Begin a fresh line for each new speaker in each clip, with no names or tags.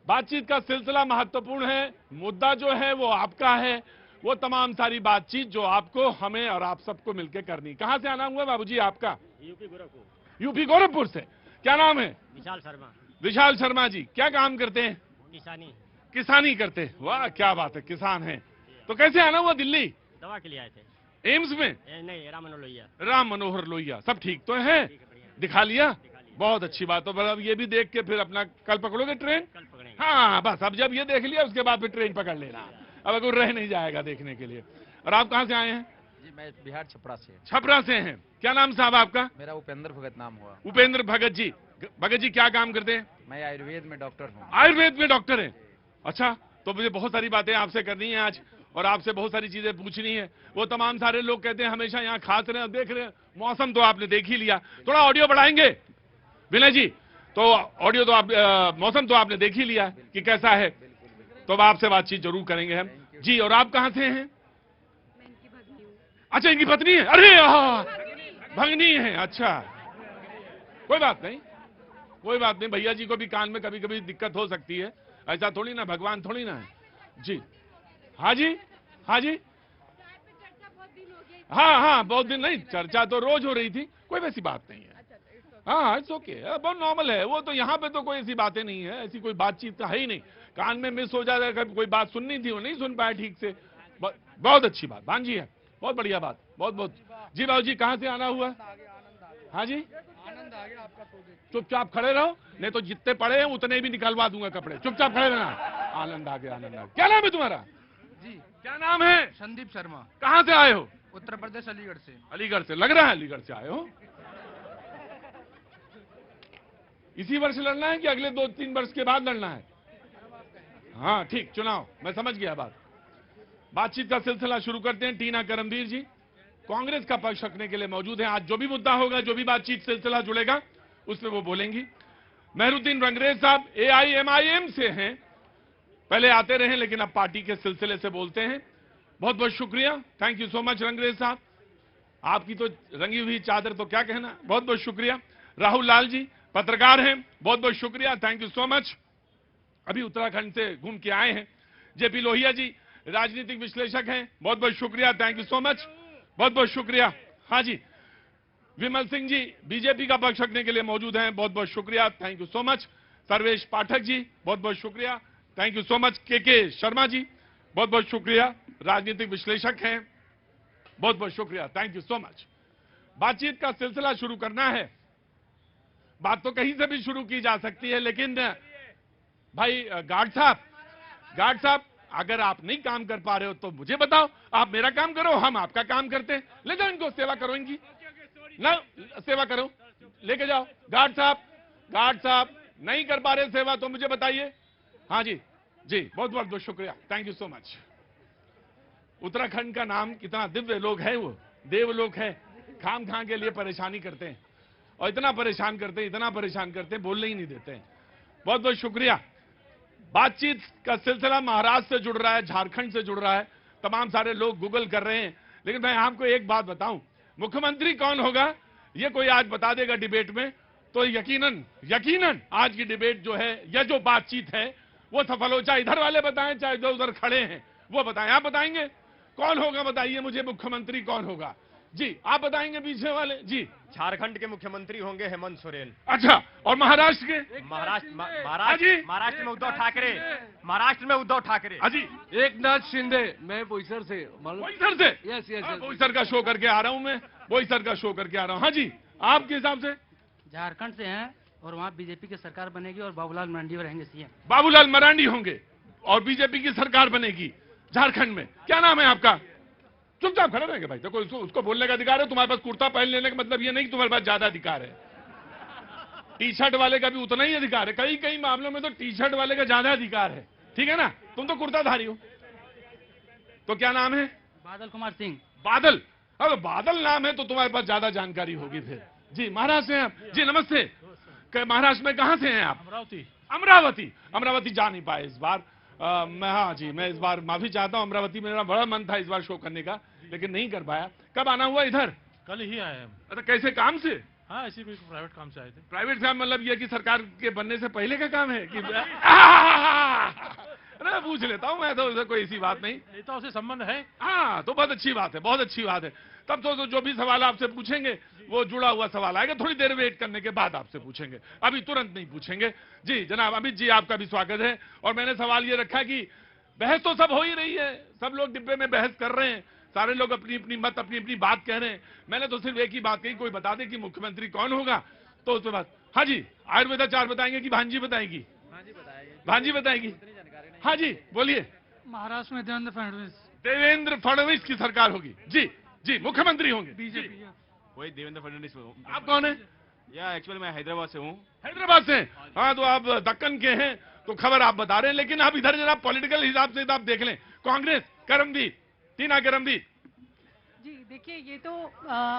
बातचीत का सिलसिला महत्वपूर्ण है, मुद्दा जो है वो आपका है, वो तमाम सारी बातचीत जो आपको, हमें और आप सबको मिलकर करनी। कहां से आना हुआ बाबूजी आपका?
यूपी गोरखपुर।
यूपी गोरखपुर से। क्या नाम है?
विशाल शर्मा।
विशाल शर्मा जी, क्या काम करते हैं?
किसानी।
किसानी करते हैं। वाह क्या बात है, किसान हैं। तो कैसे आना हुआ दिल्ली?
दवा के लिए आए थे।
एम्स में?
नहीं, राम मनोहर लोहिया।
राम मनोहर लोहिया। सब ठीक तो है? दिखा लिया? बहुत अच्छी बात। तो अब ये भी देख के फिर अपना कल पकड़ोगे ट्रेन?
कल पकड़ेंगे।
हाँ बस, अब जब ये देख लिया उसके बाद फिर ट्रेन पकड़ लेना। अब अगर रह नहीं जाएगा देखने के लिए। और आप कहाँ से आए हैं?
जी मैं बिहार छपरा से।
छपरा से हैं। क्या नाम साहब आपका?
मेरा उपेंद्र भगत नाम हुआ।
उपेंद्र भगत जी। भगत जी क्या काम करते हैं?
मैं आयुर्वेद में डॉक्टर हूँ।
आयुर्वेद में डॉक्टर हैं। अच्छा, तो मुझे बहुत सारी बातें आपसे करनी है आज, और आपसे बहुत सारी चीजें पूछनी है। वो तमाम सारे लोग कहते हैं हमेशा यहाँ खास रहे, देख रहे हैं। मौसम तो आपने देख ही लिया। थोड़ा ऑडियो बढ़ाएंगे विनय जी? तो ऑडियो तो आप मौसम तो आपने देख ही लिया कि कैसा है। तो अब आपसे बातचीत जरूर करेंगे हम जी। और आप कहां से हैं?
मैं इनकी भगनी हूँ।
अच्छा, इनकी पत्नी है। अरे भगनी है। अच्छा, कोई बात नहीं, कोई बात नहीं। भैया जी को भी कान में कभी कभी दिक्कत हो सकती है, ऐसा थोड़ी ना, भगवान थोड़ी ना है जी। हाँ जी, हाँ जी, हाँ हाँ, बहुत दिन नहीं, चर्चा तो रोज हो रही थी, कोई वैसी बात नहीं है। हाँ इट्स ओके, बहुत नॉर्मल है वो तो। यहाँ पे तो कोई ऐसी बातें नहीं है, ऐसी कोई बातचीत तो है ही नहीं। कान में मिस हो जाता है, कोई बात सुननी थी वो नहीं सुन पाया ठीक से। बहुत अच्छी बात भांजी है, बहुत बढ़िया बात, बहुत बहुत जी। बाबू जी कहाँ से आना हुआ? हाँ जी,
आनंद आ गया आपका प्रोजेक्ट।
चुपचाप खड़े रहो, नहीं तो जितने पड़े हैं उतने भी निकलवा दूंगा कपड़े। चुपचाप खड़े रहना। आनंद आ गया, आनंद आ गया। क्या नाम है तुम्हारा?
जी
क्या नाम है?
संदीप शर्मा।
कहाँ से आए हो?
उत्तर प्रदेश अलीगढ़ से।
अलीगढ़ से, लग रहा है अलीगढ़ से आए हो। इसी वर्ष लड़ना है कि अगले 2-3 वर्ष के बाद लड़ना है? हाँ ठीक, चुनाव, मैं समझ गया बात। बातचीत का सिलसिला शुरू करते हैं। टीना करमवीर जी कांग्रेस का पक्ष रखने के लिए मौजूद हैं। आज जो भी मुद्दा होगा, जो भी बातचीत सिलसिला जुड़ेगा, उसमें वो बोलेंगी। मेहरुद्दीन रंगरेज साहब AIMIM से हैं, पहले आते रहे लेकिन अब पार्टी के सिलसिले से बोलते हैं। बहुत बहुत शुक्रिया, thank you so much Rangrez साहब। आपकी तो रंगी हुई चादर तो क्या कहना, बहुत बहुत शुक्रिया। राहुल लाल जी पत्रकार हैं, बहुत बहुत शुक्रिया, थैंक यू सो मच। अभी उत्तराखंड से घूम के आए हैं। JP लोहिया जी राजनीतिक विश्लेषक हैं, बहुत बहुत शुक्रिया, थैंक यू सो मच, बहुत बहुत शुक्रिया। हाँ जी, विमल सिंह जी बीजेपी का पक्ष रखने के लिए मौजूद हैं, बहुत बहुत शुक्रिया, thank you so much. Sarvesh Pathak ji बहुत बहुत शुक्रिया, थैंक यू सो मच। के शर्मा जी बहुत बहुत शुक्रिया, राजनीतिक विश्लेषक हैं, बहुत बहुत शुक्रिया, थैंक यू सो मच। बातचीत का सिलसिला शुरू करना है। बात तो कहीं से भी शुरू की जा सकती है, लेकिन भाई गार्ड साहब अगर आप नहीं काम कर पा रहे हो तो मुझे बताओ, आप मेरा काम करो, हम आपका काम करते हैं। ले जाओ इनको, सेवा करो इनकी ना, सेवा करो, लेके जाओ। गार्ड साहब नहीं कर पा रहे सेवा तो मुझे बताइए। हाँ जी जी, बहुत बहुत शुक्रिया, thank you so much. Uttarakhand का नाम कितना दिव्य लोग है, वो देवलोक है। खाम खां के लिए परेशानी करते हैं, और इतना परेशान करते हैं, बोलने ही नहीं देते हैं। बहुत बहुत शुक्रिया। बातचीत का सिलसिला महाराष्ट्र से जुड़ रहा है, झारखंड से जुड़ रहा है, तमाम सारे लोग गूगल कर रहे हैं। लेकिन मैं आपको एक बात बताऊं, मुख्यमंत्री कौन होगा ये कोई आज बता देगा डिबेट में, तो यकीनन आज की डिबेट जो है या जो बातचीत है वो सफल हो। चाहे इधर वाले बताएं, चाहे जो उधर खड़े हैं वो बताएं। आप बताएंगे कौन होगा? बताइए मुझे, मुख्यमंत्री कौन होगा जी? आप बताएंगे पीछे वाले जी?
झारखंड के मुख्यमंत्री होंगे हेमंत सोरेन।
अच्छा, और महाराष्ट्र के?
महाराष्ट्र में उद्धव ठाकरे। महाराष्ट्र में उद्धव ठाकरे।
अजी
एकनाथ शिंदे। मैं बोईसर से।
बोईसर से?
Yes yes.
बोईसर का शो करके आ रहा हूं मैं, बोईसर का शो करके आ रहा हूं। हाँ जी, आपके हिसाब से?
झारखंड से हैं और वहाँ बीजेपी की सरकार बनेगी और बाबूलाल मरांडी रहेंगे CM।
बाबूलाल मरांडी होंगे और बीजेपी की सरकार बनेगी झारखंड में। क्या नाम है आपका? चुपचाप खड़े रहेंगे भाई, देखो उसको बोलने का अधिकार है। तुम्हारे पास कुर्ता पहन लेने का मतलब ये नहीं कि तुम्हारे पास ज्यादा अधिकार है। टी-शर्ट वाले का भी उतना ही अधिकार है, कई मामलों में तो टी-शर्ट वाले का ज्यादा अधिकार है, ठीक है ना? तुम तो कुर्ताधारी हो। तो क्या नाम है?
बादल कुमार सिंह।
बादल? अब बादल नाम है तो तुम्हारे पास ज्यादा जानकारी होगी फिर जी। महाराष्ट्र से हैं आप जी? नमस्ते। महाराष्ट्र में कहां से हैं आप? अमरावती जा नहीं पाए इस बार। हाँ जी, मैं इस बार माफी चाहता हूं। अमरावती में मेरा बड़ा मन था इस बार शो करने का, लेकिन नहीं कर पाया। कब आना हुआ इधर?
कल ही आए हम।
अच्छा, कैसे काम से?
हाँ, ऐसी कोई प्राइवेट काम से आए थे।
प्राइवेट काम मतलब ये कि सरकार के बनने से पहले का काम है कि अरे पूछ लेता हूँ मैं, तो उसे कोई ऐसी बात नहीं।
नेताओं से संबंध है।
हाँ, तो बहुत अच्छी बात है, बहुत अच्छी बात है। तब तो जो भी सवाल आपसे पूछेंगे वो जुड़ा हुआ सवाल आएगा, थोड़ी देर वेट करने के बाद आपसे पूछेंगे, अभी तुरंत नहीं पूछेंगे। जी जनाब अमित जी, आपका भी स्वागत है। और मैंने सवाल ये रखा कि बहस तो सब हो ही रही है, सब लोग डिब्बे में बहस कर रहे हैं, सारे लोग अपनी अपनी मत अपनी अपनी बात कह रहे हैं। मैंने तो सिर्फ एक ही बात कही, कोई बता दे कि मुख्यमंत्री कौन होगा, तो उसके बाद हाँ जी आयुर्वेदाचार्य बताएंगे कि भांजी बताएगी? भांजी बताएगी। हाँ जी बोलिए।
महाराष्ट्र में देवेंद्र फडणवीस।
देवेंद्र फडणवीस की सरकार होगी। जी जी मुख्यमंत्री होंगे।
बीजेपी।
वही देवेंद्र फडणवीस।
आप कौन है?
या एक्चुअली मैं हैदराबाद से हूँ।
हैदराबाद से? हाँ, तो आप दक्कन के हैं तो खबर आप बता रहे हैं, लेकिन आप इधर जरा पॉलिटिकल हिसाब से आप देख लें। कांग्रेस करमबीर, टीना करमबीर।
जी देखिए, ये तो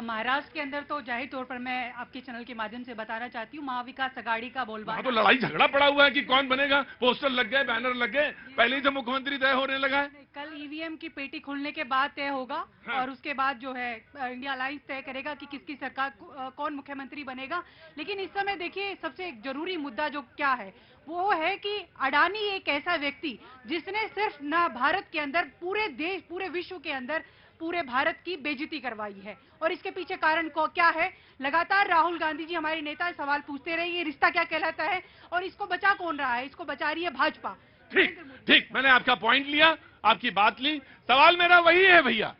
महाराष्ट्र के अंदर तो जाहिर तौर पर मैं आपके चैनल के माध्यम से बताना चाहती हूँ, महाविकास अघाड़ी का बोलबाला।
तो लड़ाई झगड़ा पड़ा हुआ है कि कौन बनेगा, पोस्टर लग गए, बैनर लग गए, पहले ही से मुख्यमंत्री तय होने लगा है।
कल ईवीएम की पेटी खुलने के बाद तय होगा।
हाँ।
और उसके बाद जो है इंडिया अलायंस तय करेगा कि किसकी सरकार कौन मुख्यमंत्री बनेगा। लेकिन इस समय देखिए, सबसे एक जरूरी मुद्दा जो क्या है वो है कि अडानी एक ऐसा व्यक्ति जिसने सिर्फ न भारत के अंदर, पूरे देश पूरे विश्व के अंदर पूरे भारत की बेइज्जती करवाई है। और इसके पीछे कारण को क्या है? लगातार राहुल गांधी जी हमारे नेता सवाल पूछते रहे, ये रिश्ता क्या कहलाता है और इसको बचा कौन रहा है? इसको बचा रही है भाजपा।
ठीक ठीक, मैंने आपका पॉइंट लिया, आपकी बात ली। सवाल मेरा वही है भैया,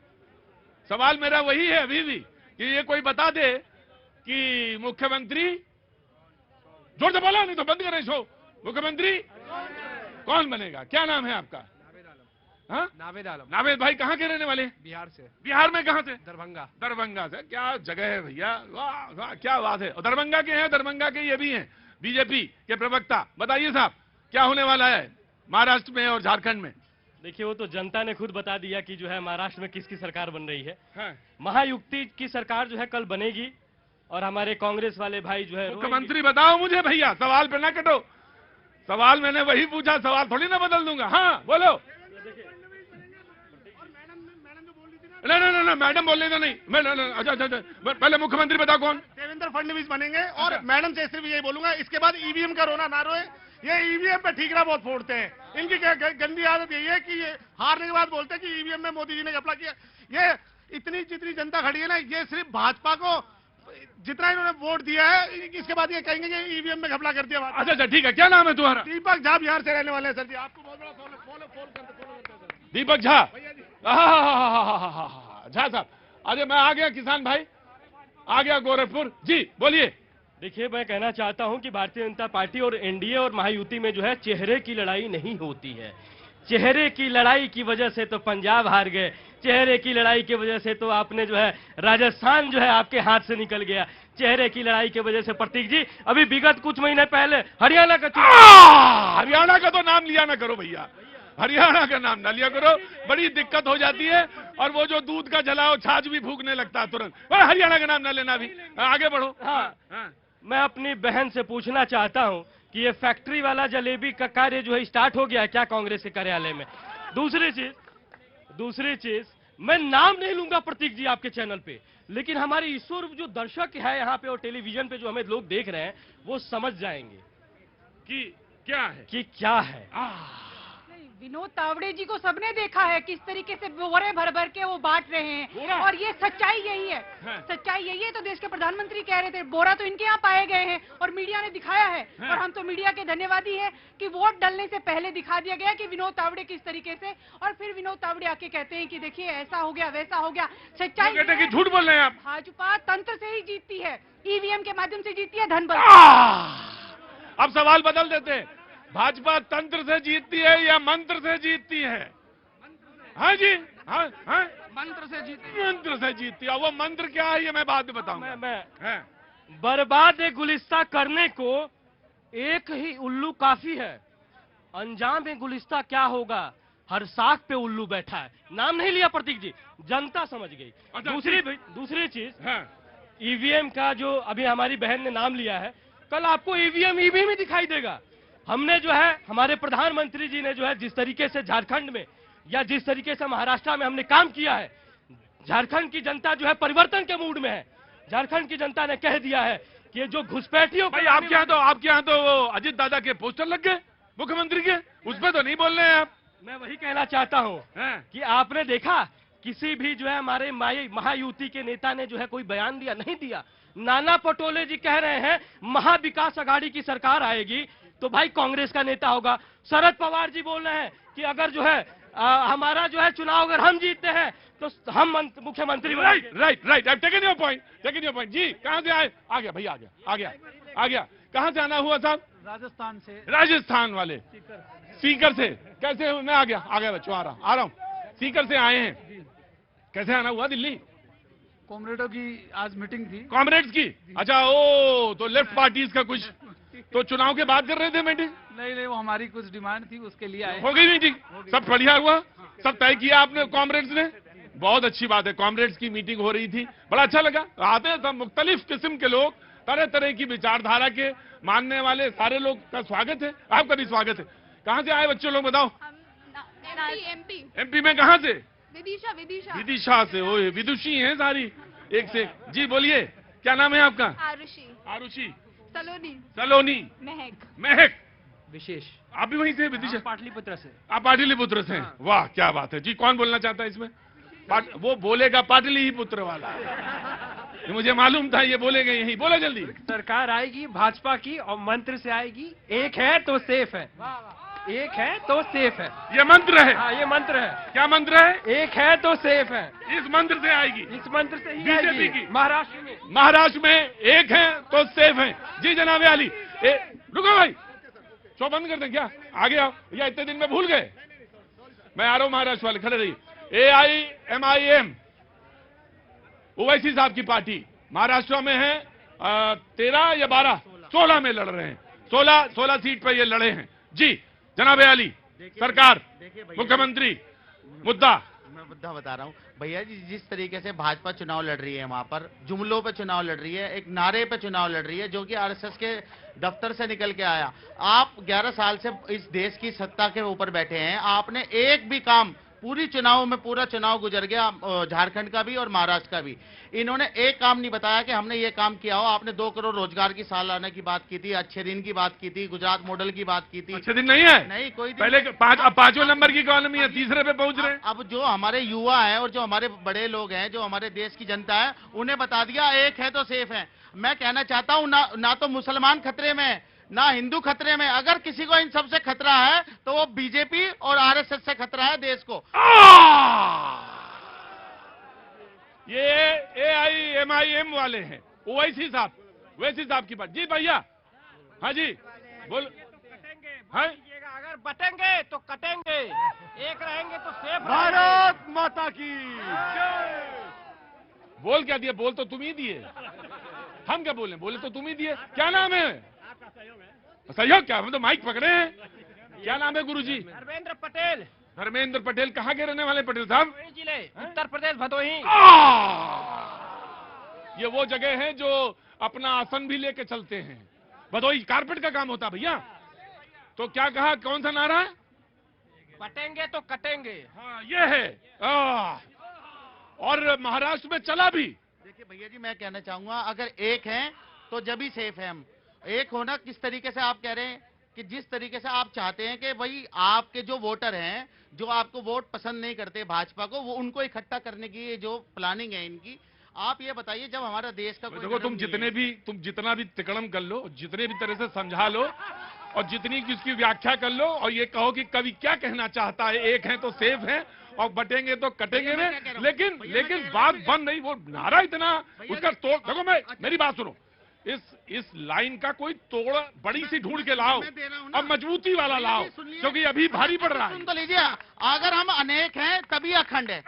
सवाल मेरा वही है अभी भी कि ये कोई बता दे कि मुख्यमंत्री, जोर से बोला नहीं तो बंद करें शो, मुख्यमंत्री कौन बनेगा? क्या नाम है आपका? हाँ?
नावेद आलम।
नावेद भाई कहाँ के रहने वाले?
बिहार से।
बिहार में कहाँ से?
दरभंगा।
दरभंगा से। क्या जगह है भैया, वाह वाह क्या बात है। और दरभंगा के हैं, दरभंगा के ये भी हैं बीजेपी के प्रवक्ता। बताइए साहब क्या होने वाला है महाराष्ट्र में और झारखंड में?
देखिए, वो तो जनता ने खुद बता दिया कि जो है महाराष्ट्र में किसकी सरकार बन रही है।
हाँ।
महायुक्ति की सरकार जो है कल बनेगी और हमारे कांग्रेस वाले भाई जो है
मुख्यमंत्री बताओ मुझे भैया, सवाल पे ना कटो, सवाल मैंने वही पूछा, सवाल थोड़ी ना बदल दूंगा। हाँ बोलो। नहीं नहीं नहीं, मैडम बोल रही तो नहीं, मैं अच्छा अच्छा अच्छा, पहले मुख्यमंत्री बताओ कौन?
देवेंद्र फडणवीस बनेंगे। और मैडम से सिर्फ यही बोलूंगा, इसके बाद ईवीएम का रोना ना रोए। ये ईवीएम पे ठीकरा बहुत फोड़ते हैं, इनकी गंदी आदत यही है कि ये हारने के बाद बोलते हैं कि ईवीएम में मोदी जी ने घपला किया। ये इतनी जितनी जनता खड़ी है ना, ये सिर्फ भाजपा को जितना इन्होंने वोट दिया है, इसके बाद ये कहेंगे कि ईवीएम में घपला कर दिया।
अच्छा अच्छा ठीक है, क्या नाम है तुम्हारा?
दीपक झा, बिहार से रहने वाले हैं सर जी। आपको बहुत बड़ा फॉलो करते।
दीपक झा। झा साहब, अरे मैं आ गया, किसान भाई आ गया गोरखपुर। जी बोलिए।
देखिए, मैं कहना चाहता हूं कि भारतीय जनता पार्टी और एनडीए और महायुति में जो है चेहरे की लड़ाई नहीं होती है। चेहरे की लड़ाई की वजह से तो पंजाब हार गए, चेहरे की लड़ाई की वजह से तो आपने जो है राजस्थान जो है आपके हाथ से निकल गया, चेहरे की लड़ाई की वजह से प्रतीक जी अभी विगत कुछ महीने पहले हरियाणा का
हरियाणा का तो नाम लिया ना करो भैया, हरियाणा का नाम ना लिया करो, बड़ी दिक्कत हो जाती है। और वो जो दूध का जलाओ छाछ भी फूकने लगता है तुरंत। हरियाणा का नाम ना लेना, भी आगे बढ़ो।
हाँ, मैं अपनी बहन से पूछना चाहता हूं कि ये फैक्ट्री वाला जलेबी का कार्य जो है स्टार्ट हो गया है क्या कांग्रेस के कार्यालय में? दूसरी चीज मैं नाम नहीं लूंगा प्रतीक जी आपके चैनल पे, लेकिन हमारे ईश्वर जो दर्शक है यहाँ पे और टेलीविजन पे जो हमें लोग देख रहे हैं वो समझ जाएंगे
कि क्या है।
विनोद तावड़े जी को सबने देखा है किस तरीके से बोरे भर भर के वो बांट रहे हैं, और ये सच्चाई यही है। सच्चाई यही है। तो देश के प्रधानमंत्री कह रहे थे बोरा तो इनके यहाँ पाए गए हैं और मीडिया ने दिखाया है। और हम तो मीडिया के धन्यवादी है कि वोट डालने से पहले दिखा दिया गया कि विनोद तावड़े किस तरीके से, और फिर विनोद तावड़े आके कहते हैं कि देखिए ऐसा हो गया वैसा हो गया। सच्चाई
कहते हैं कि झूठ बोल रहे हैं आप।
भाजपा तंत्र से ही जीतती है, ईवीएम के माध्यम से जीतती है, धन बल।
अब सवाल बदल देते हैं, भाजपा तंत्र से जीतती है या मंत्र से जीतती है? हाँ जी, हाँ हाँ,
मंत्र से
जीतती है। वो मंत्र क्या है ये मैं बाद में बताऊंगा।
मैं बर्बाद गुलिस्ता करने को एक ही उल्लू काफी है, अंजाम में गुलिस्ता क्या होगा, हर साख पे उल्लू बैठा है। नाम नहीं लिया प्रतीक जी, जनता समझ गई। दूसरी चीज, ईवीएम का जो अभी हमारी बहन ने नाम लिया है, कल आपको ईवीएम ही दिखाई देगा। हमने जो है हमारे प्रधानमंत्री जी ने जो है जिस तरीके से झारखंड में या जिस तरीके से महाराष्ट्र में हमने काम किया है, झारखंड की जनता जो है परिवर्तन के मूड में है। झारखंड की जनता ने कह दिया है कि ये जो घुसपैठियों
भाई आपके यहाँ तो वो अजित दादा के पोस्टर लग गए मुख्यमंत्री के, उस पर तो नहीं बोल रहे हैं आप।
मैं वही कहना चाहता हूँ कि आपने देखा किसी भी जो है हमारे महायुति के नेता ने जो है कोई बयान दिया? नहीं दिया। नाना पटोले जी कह रहे हैं महाविकास अघाड़ी की सरकार आएगी तो भाई कांग्रेस का नेता होगा। शरद पवार जी बोल रहे हैं कि अगर जो है हमारा जो है चुनाव अगर हम जीतते हैं तो हम मुख्यमंत्री
right right right. I taken your point. जी कहां से आए? आ गया भाई, आ गया। कहां से आना हुआ साहब?
राजस्थान से।
राजस्थान वाले सीकर से। कैसे? मैं आ गया बच्चों, आ रहा हूं। सीकर से आए हैं, कैसे आना हुआ दिल्ली?
कॉमरेडों की आज मीटिंग थी।
कॉमरेड्स की? अच्छा, ओ तो लेफ्ट पार्टीज का कुछ, तो चुनाव के बाद कर रहे थे मीटिंग?
नहीं, वो हमारी कुछ डिमांड थी उसके लिए आए।
हो गई मीटिंग? सब बढ़िया हुआ? सब तय किया आपने कॉमरेड्स ने? बहुत अच्छी बात है। कॉमरेड्स की मीटिंग हो रही थी, बड़ा अच्छा लगा। आते हैं सब मुख्तलिफ किस्म के लोग, तरह तरह की विचारधारा के मानने वाले सारे लोग का स्वागत है। आपका भी स्वागत है। कहाँ से आए बच्चों लोग बताओ? एमपी में कहाँ से? विदिशा से। ओ विदुषी हैं सारी, एक से। जी बोलिए, क्या नाम है आपका? आरुषि। सलोनी। महक।
विशेष।
आप भी वहीं से? विदिशा?
पाटलिपुत्र से।
आप पाटलिपुत्र से हैं? वाह क्या बात है जी। कौन बोलना चाहता है इसमें? वो बोलेगा पाटली ही पुत्र वाला। ये मुझे मालूम था, ये बोलेगा यही। बोलो जल्दी।
सरकार आएगी भाजपा की और मंत्र से आएगी, एक है तो सेफ है। एक है तो सेफ है।
ये मंत्र है?
हाँ, ये मंत्र है।
क्या मंत्र है?
एक है तो सेफ है।
इस मंत्र से आएगी?
इस मंत्र से ही
बीजेपी
आएगी।
की?
महाराष्ट्र में
एक है तो सेफ है। जी जनाब अली। रुको भाई, शो बंद कर दें क्या? आगे आओ, या इतने दिन में भूल गए? मैं आ रहा हूं महाराष्ट्र वाले, खड़े रहिए। AIMIM ओवैसी साहब की पार्टी महाराष्ट्र में है। 13 या 12, 16 में लड़ रहे हैं। 16 सीट पर ये लड़े हैं। जी जनाब अली, सरकार, मुख्यमंत्री, मुद्दा।
मैं मुद्दा बता रहा हूँ भैया जी। जिस तरीके से भाजपा चुनाव लड़ रही है, वहां पर जुमलों पे चुनाव लड़ रही है, एक नारे पे चुनाव लड़ रही है जो कि RSS के दफ्तर से निकल के आया। आप 11 साल से इस देश की सत्ता के ऊपर बैठे हैं, आपने एक भी काम, पूरी चुनाव में पूरा चुनाव गुजर गया, झारखंड का भी और महाराष्ट्र का भी, इन्होंने एक काम नहीं बताया कि हमने ये काम किया हो। आपने 2 करोड़ रोजगार की सालाना की बात की थी, अच्छे दिन की बात की थी, गुजरात मॉडल की बात की थी।
अच्छे दिन नहीं है?
नहीं, कोई
पहले 5वें नंबर की इकोनॉमी है, तीसरे पे पहुंच रहे हैं।
अब जो हमारे युवा हैं और जो हमारे बड़े लोग हैं, जो हमारे देश की जनता है, उन्हें बता दिया एक है तो सेफ है। मैं कहना चाहता हूं, ना तो मुसलमान खतरे में, ना हिंदू खतरे में। अगर किसी को इन सबसे खतरा है तो वो बीजेपी और RSS से खतरा है देश को।
ये AIMIM वाले हैं, ओवैसी साहब की बात। जी भैया, हाँ जी बोल। हाँ?
अगर बटेंगे तो कटेंगे, एक रहेंगे तो सेफ।
भारत माता की बोल क्या दिया? बोल तो तुम ही दिए, हम क्या बोले? बोले तो तुम ही दिए। क्या नाम है? सहयोग? क्या हम तो माइक पकड़े हैं। क्या नाम है गुरुजी?
धर्मेंद्र पटेल।
धर्मेंद्र पटेल कहाँ के रहने वाले पटेल साहब?
जिले उत्तर प्रदेश भदोही।
ये वो जगह है जो अपना आसन भी लेके चलते हैं। भदोही कारपेट का काम होता भैया। तो क्या कहा, कौन सा नारा है?
बटेंगे तो कटेंगे।
हाँ ये है। और महाराष्ट्र में चला भी।
देखिए भैया जी, मैं कहना चाहूंगा, अगर एक है तो जब ही सेफ है हम। एक होना किस तरीके से आप कह रहे हैं कि जिस तरीके से आप चाहते हैं कि भाई आपके जो वोटर हैं, जो आपको वोट पसंद नहीं करते भाजपा को, वो उनको इकट्ठा करने की ये जो प्लानिंग है इनकी, आप ये बताइए जब हमारा देश का
देखो, तुम जितना भी तिकड़म कर लो, जितने भी तरह से समझा लो और जितनी किसकी व्याख्या कर लो और ये कहो कि कवि क्या कहना चाहता है, एक है तो सेफ है और बटेंगे तो कटेंगे में, लेकिन बात बंद नहीं। वो नारा इतना उसका तोड़। देखो मेरी बात सुनो, इस लाइन का कोई तोड़ बड़ी सी ढूंढ के लाओ, अब मजबूती वाला लाओ, क्योंकि अभी भारी पड़ रहा है।
सुन तो लीजिए, अगर हम अनेक हैं तभी अखंड है।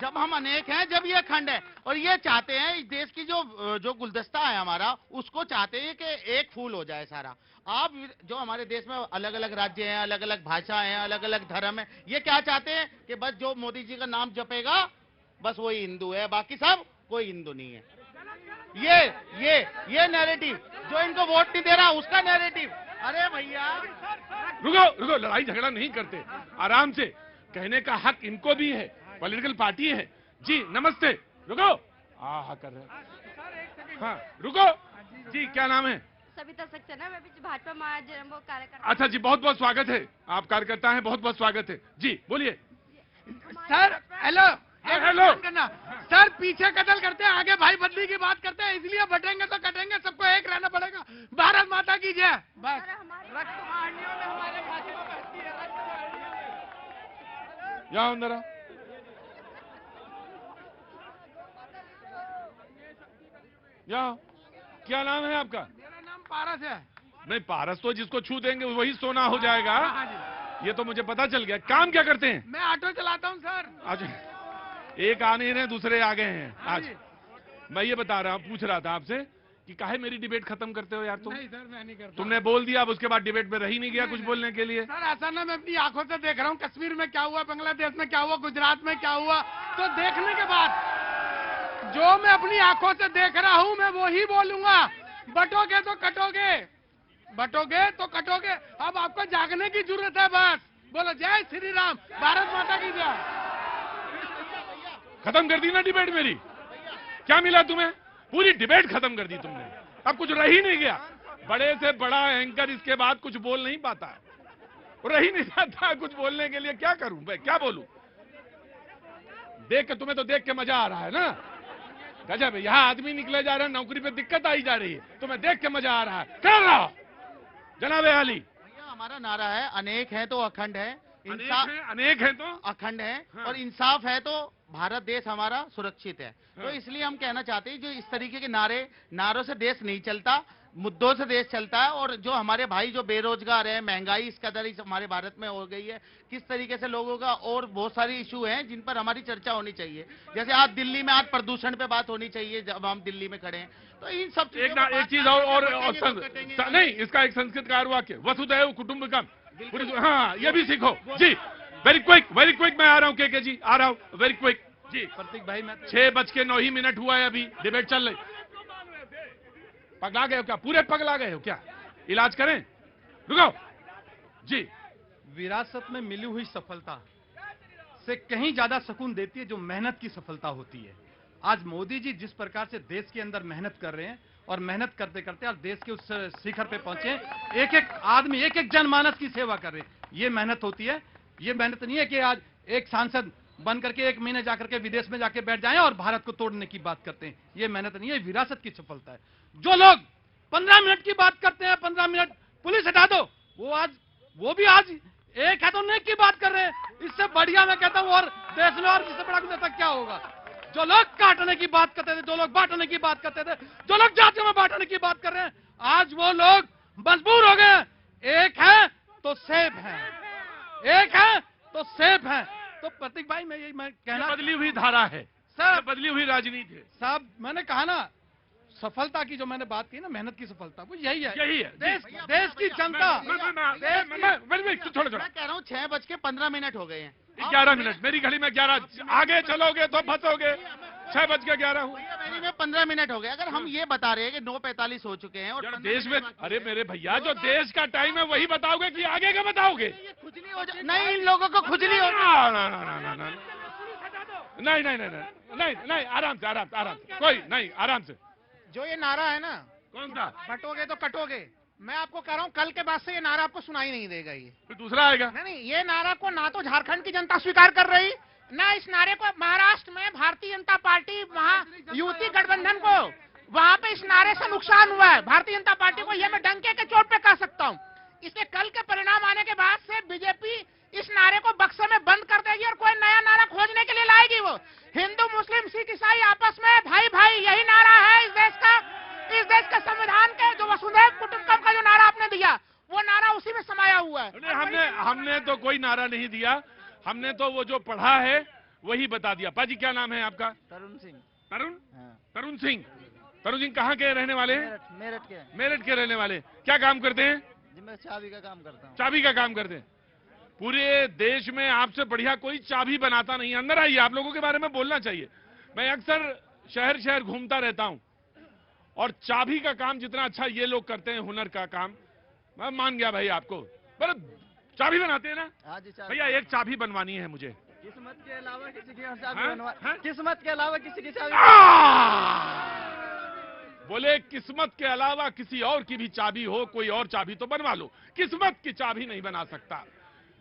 जब हम अनेक हैं जब ये अखंड है। और ये चाहते हैं इस देश की जो गुलदस्ता है हमारा, उसको चाहते हैं कि एक फूल हो जाए सारा। आप जो हमारे देश में अलग अलग राज्य हैं, अलग अलग भाषा हैं, अलग अलग धर्म है, ये क्या चाहते हैं कि बस जो मोदी जी का नाम जपेगा बस वही हिंदू है, बाकी सब कोई हिंदू नहीं है। ये नैरेटिव जो इनको वोट नहीं दे रहा, उसका नैरेटिव। अरे भैया
रुको, लड़ाई झगड़ा नहीं करते, आराम से कहने का हक इनको भी है, पॉलिटिकल पार्टी है। जी नमस्ते। रुको, कर रहे। हाँ रुको, जी क्या नाम है?
सविता सक्सेना, मैं भी भाजपा महाजन वो कार्यकर्ता।
अच्छा जी, बहुत बहुत स्वागत है, आप कार्यकर्ता हैं, बहुत बहुत स्वागत है जी, बोलिए।
Sir hello
hello.
करना सर, पीछे कत्ल करते हैं, आगे भाई बदली की बात करते हैं, इसलिए बटेंगे तो कटेंगे, सबको एक रहना पड़ेगा। भारत माता की जय। बस रक्त वाहिनियों में हमारे भाजपा बहती है, रक्त वाहिनियों में।
यहाँ अंदर आओ। यहाँ क्या नाम है आपका?
मेरा नाम पारस है।
नहीं, पारस तो जिसको छू देंगे वही सोना हो जाएगा।
हाँ जी।
ये तो मुझे पता चल गया। काम क्या करते हैं?
मैं ऑटो चलाता हूँ सर।
आज एक आ नहीं रहे, दूसरे आ गए हैं आज। मैं ये बता रहा हूँ, पूछ रहा था आपसे कि काहे मेरी डिबेट खत्म करते हो यार तुम?
नहीं सर, मैं नहीं करता।
तुमने बोल दिया, अब उसके बाद डिबेट में रही नहीं गया कुछ बोलने के लिए।
सर ऐसा ना, मैं अपनी आंखों से देख रहा हूँ कश्मीर में क्या हुआ, बांग्लादेश में क्या हुआ, गुजरात में क्या हुआ, तो देखने के बाद जो मैं अपनी आंखों से देख रहा हूँ मैं वो ही बोलूंगा। बटोगे तो कटोगे, बटोगे तो कटोगे। अब आपको जागने की जरूरत है, बस बोलो जय श्री राम, भारत माता की जय।
खत्म कर दी ना डिबेट मेरी? क्या मिला तुम्हें? पूरी डिबेट खत्म कर दी तुमने, अब कुछ रह ही नहीं गया। बड़े से बड़ा एंकर इसके बाद कुछ बोल नहीं पाता है, रह नहीं जाता कुछ बोलने के लिए। क्या करूं मैं, क्या बोलूं? देख के तुम्हें तो देख के मजा आ रहा है ना, गजब है। यहाँ आदमी निकले जा रहे हैं, नौकरी पे दिक्कत आई जा रही है, तुम्हें देख के मजा आ रहा है। कर रहा जनाब अली।
भैया हमारा नारा है, अनेक है तो अखंड है,
अनेक है तो
अखंड है,
हाँ।
और इंसाफ है तो भारत देश हमारा सुरक्षित है। तो इसलिए हम कहना चाहते हैं, जो इस तरीके के नारों से देश नहीं चलता, मुद्दों से देश चलता है। और जो हमारे भाई जो बेरोजगार है, महंगाई इस कदर इस हमारे भारत में हो गई है, किस तरीके से लोगों का, और बहुत सारी इशू हैं जिन पर हमारी चर्चा होनी चाहिए। जैसे आज दिल्ली में, आज प्रदूषण पे बात होनी चाहिए जब हम दिल्ली में खड़े हैं, तो इन सब
एक चीज और नहीं, इसका एक संस्कृत का वाक्य, वसुधैव कुटुंबकम। हाँ, ये भी सीखो जी। वेरी क्विक मैं आ रहा हूँ के जी, आ रहा हूँ वेरी क्विक जी।
प्रतीक भाई, मैं
6:09 हुआ है, अभी डिबेट चल रही। पगला गए हो क्या? पूरे पगला गए हो क्या? इलाज करें? रुको जी।
विरासत में मिली हुई सफलता से कहीं ज्यादा सुकून देती है जो मेहनत की सफलता होती है। आज मोदी जी जिस प्रकार से देश के अंदर मेहनत कर रहे हैं, और मेहनत करते करते आज देश के उस शिखर पे पहुंचे, एक एक आदमी, एक एक जनमानस की सेवा कर रहे हैं, ये मेहनत होती है। ये मेहनत नहीं है कि आज एक सांसद बन करके 1 महीने जाकर के विदेश में जाके बैठ जाएं और भारत को तोड़ने की बात करते हैं। ये मेहनत नहीं है, विरासत की सफलता है। जो लोग 15 मिनट की बात करते हैं, 15 मिनट पुलिस हटा दो, वो भी आज एक है तो नेक की बात कर रहे हैं। इससे बढ़िया मैं कहता हूं और देश में और इससे बड़ा कुछ क्या होगा। जो लोग काटने की बात करते थे, जो लोग बांटने की बात करते थे, जो लोग जातियों में बांटने की बात कर रहे हैं, आज वो लोग मजबूर हो गए। एक है तो सेफ है, एक है तो सेफ है। तो प्रतीक भाई, मैं कहना,
बदली हुई धारा है सर, बदली हुई राजनीति है
साहब। मैंने कहा ना, सफलता की जो मैंने बात की ना, मेहनत की सफलता, वो यही है। देश की जनता।
छोड़ो,
मैं कह रहा हूँ 6:15 हो गए हैं,
11 मिनट मेरी घड़ी में 11। आगे चलोगे तो फंसोगे। 6:11 हुआ,
मेरी में 15 मिनट हो गए। अगर हम ये बता रहे हैं कि 9:45 हो चुके हैं, और
देश में, अरे मेरे भैया, जो देश का टाइम है वही बताओगे कि आगे का बताओगे?
खुजली हो जाए, नहीं, इन लोगों को खुजली हो,
नहीं, आराम से कोई नहीं, आराम से।
जो ये नारा है ना,
कौन सा?
बटोगे तो कटोगे, मैं आपको कह रहा हूँ कल के बाद से ये नारा आपको सुनाई नहीं देगा। ये
फिर दूसरा आएगा।
नहीं, ये नारा को ना तो झारखंड की जनता स्वीकार कर रही, ना इस नारे को महाराष्ट्र में भारतीय जनता पार्टी, वहाँ युति गठबंधन को, वहाँ पे इस नारे से नुकसान हुआ है भारतीय जनता पार्टी को। ये मैं डंके के चोट पे कह सकता हूँ। इसके कल के परिणाम आने के बाद से बीजेपी इस नारे को बक्से में बंद कर देगी और कोई नया नारा खोजने के लिए लाएगी। वो हिंदू, मुस्लिम, सिख, ईसाई आपस में भाई भाई, यही नारा है इस देश का। इस देश के संविधान के जो वसुधैव कुटुंबकम का जो नारा आपने दिया, वो नारा उसी में समाया हुआ है।
हमने तो कोई नारा नहीं दिया, हमने तो वो जो पढ़ा है वही बता दिया। पाजी, क्या नाम है आपका?
तरुण सिंह।
तरुण सिंह। तरुण सिंह कहाँ के रहने वाले हैं? मेरठ के रहने वाले। क्या काम करते हैं?
जी, मैं चाबी का काम करता हूँ।
चाबी का काम करते हैं। पूरे देश में आपसे बढ़िया कोई चाबी बनाता नहीं। अंदर आइए, आप लोगों के बारे में बोलना चाहिए। मैं अक्सर शहर शहर घूमता रहता हूं, और चाबी का काम जितना अच्छा ये लोग करते हैं, हुनर का काम, मैं मान गया भाई आपको। पर चाबी बनाते हैं ना?
हाँ जी,
भैया एक चाबी बनवानी है मुझे।
किस्मत के अलावा किसी की और चाबी बनवा, किस्मत के अलावा किसी की चाबी।
बोले किस्मत के अलावा किसी और की भी चाबी हो, कोई और चाबी तो बनवा लो, किस्मत की चाबी नहीं बना सकता।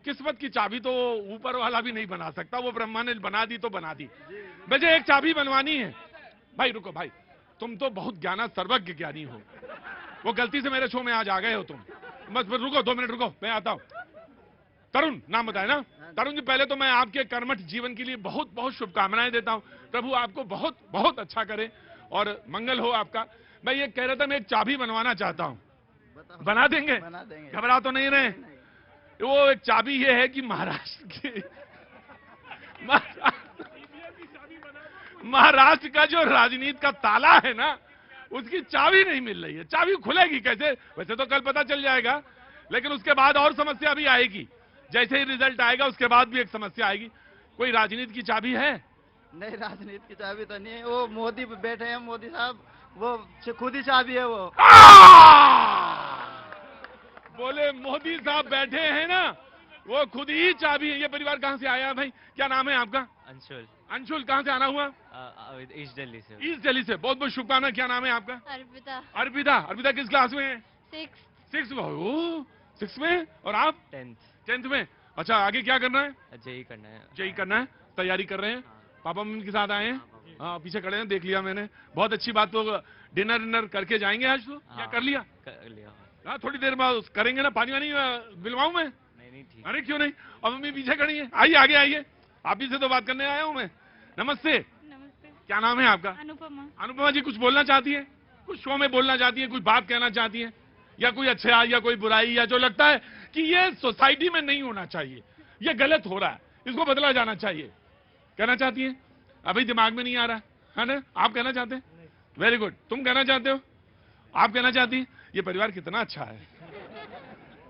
किस्मत की चाबी तो ऊपर वाला भी नहीं बना सकता, वो ब्रह्मा ने बना दी तो बना दी। मुझे एक चाबी बनवानी है। भाई रुको भाई, तुम तो बहुत ज्ञाना सर्वज्ञ ज्ञानी हो, वो गलती से मेरे शो में आज आ गए हो तुम। बस रुको 2 मिनट रुको, मैं आता हूं। तरुण नाम बताए ना? तरुण जी, पहले तो मैं आपके कर्मठ जीवन के लिए बहुत बहुत शुभकामनाएं देता हूं। प्रभु आपको बहुत बहुत अच्छा करे और मंगल हो आपका। मैं ये कह रहा था, मैं एक चाबी बनवाना चाहता हूं, बना देंगे? घबरा तो नहीं रहे? वो एक चाबी ये है कि महाराष्ट्र का जो राजनीति का ताला है ना, उसकी चाबी नहीं मिल रही है। चाबी खुलेगी कैसे? वैसे तो कल पता चल जाएगा, लेकिन उसके बाद और समस्या भी आएगी। जैसे ही रिजल्ट आएगा उसके बाद भी एक समस्या आएगी। कोई राजनीति की चाबी है?
नहीं, राजनीति की चाबी तो नहीं है। वो मोदी बैठे हैं, मोदी साहब, वो खुद ही चाबी है वो।
बोले मोदी साहब बैठे हैं ना, वो खुद ही चाबी है। ये परिवार कहाँ से आया भाई? क्या नाम है आपका?
अंशुल।
अंशुल, कहाँ से आना हुआ?
ईस्ट दिल्ली से।
ईस्ट दिल्ली से। बहुत बहुत शुभकामनाएं। क्या नाम है आपका?
अर्पिता।
अर्पिता। अर्पिता किस क्लास में है?
6th।
6 में। और आप? 10th में। अच्छा, आगे क्या करना है?
जेई करना है।
जेई करना है, तैयारी कर रहे हैं। पापा मम्मी के साथ आए हैं? हाँ, पीछे खड़े हैं, देख लिया मैंने। बहुत अच्छी बात। तो डिनर करके जाएंगे आज तो? क्या कर लिया?
कर लिया।
हाँ, थोड़ी देर बाद करेंगे ना। पानी वानी बिलवाऊं मैं?
नहीं ठीक।
अरे क्यों नहीं, और मम्मी पीछे खड़ी है। आइए आगे आइए, आप ही से तो बात करने आया हूँ मैं। नमस्ते।
नमस्ते।
क्या नाम है आपका?
अनुपमा।
अनुपमा जी, कुछ बोलना चाहती है? कुछ शो में बोलना चाहती है? कुछ बात कहना चाहती है? या कोई अच्छा या कोई बुराई, या जो लगता है कि ये सोसाइटी में नहीं होना चाहिए, ये गलत हो रहा है, इसको बदला जाना चाहिए, कहना चाहती है? अभी दिमाग में नहीं आ रहा है ना? आप कहना चाहते हैं? Very good. तुम कहना चाहते हो? आप कहना चाहती? ये परिवार कितना अच्छा है।